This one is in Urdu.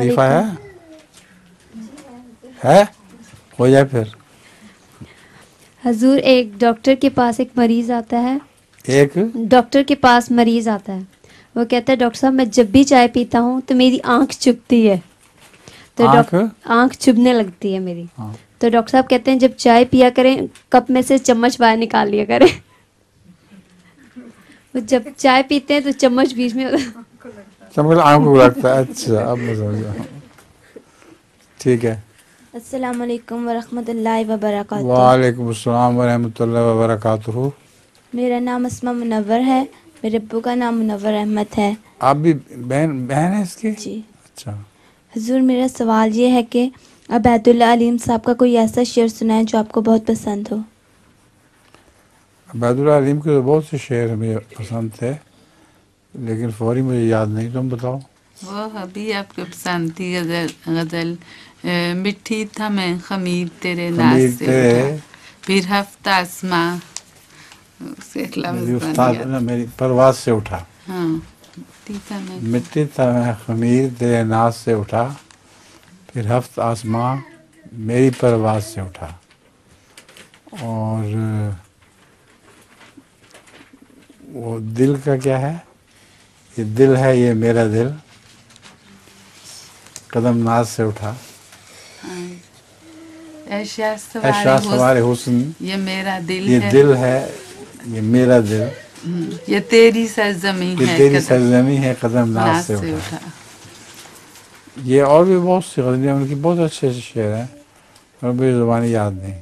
لطیفہ ہے ہو جائے پھر. حضور ایک ڈاکٹر کے پاس ایک مریض آتا ہے. ایک ڈاکٹر کے پاس مریض آتا ہے. وہ کہتا ہے ڈاکٹر صاحب میں جب بھی چائے پیتا ہوں تو میری آنکھ چبھتی ہے. تو آنکھ چبھنے لگتی ہے میری. تو ڈاکٹر صاحب کہتے ہیں جب چائے پیا کریں کپ میں سے چمچ باہر نکال لیا کریں. جب چائے پیتے ہیں تو چمچ بیچ میں آنکھ کو لگتا ہے. اچھا اب میں سمجھا. ٹھیک ہے. السلام علیکم ورحمۃ اللہ وبرکاتہ. وعلیکم السلام ورحمۃ اللہ وبرکاتہ. میرا نام اسما منور ہے. میرے ابو کا نام منور احمد ہے. آپ بھی بہن ہیں اس کی؟ جی. اچھا. حضور میرا سوال یہ ہے کہ عبید اللہ علیم صاحب کا کوئی ایسا شعر سنائیں جو آپ کو بہت پسند ہو. عبید اللہ علیم کے بہت سے شعر ہمیں پسند تھے لیکن فوری مجھے یاد نہیں. تم بتاؤ. وہ ابھی آپ کو پسند تھی غزل مٹھی تھا میں خمیر تیرے ناز سے اٹھا پھر ہفتہ آسماں میری پرواز سے اٹھا. ہاں مٹی تھا میں خمیر تیرے ناز سے اٹھا پھر ہفت آسماں میری پرواز سے اٹھا. اور وہ دل کا کیا ہے؟ یہ دل ہے یہ میرا دل قدم ناز سے اٹھا. اے شاہ سوار حسن یہ میرا دل ہے. یہ دل ہے یہ میرا دل یہ تیری سرزمین ہے. یہ تیری سرزمین ہے قدم ناز سے اٹھا. یہ اور بھی بہت سی غزلیں ان کی بہت اچھے اچھے شعر ہیں اور مجھے زبانی یاد نہیں.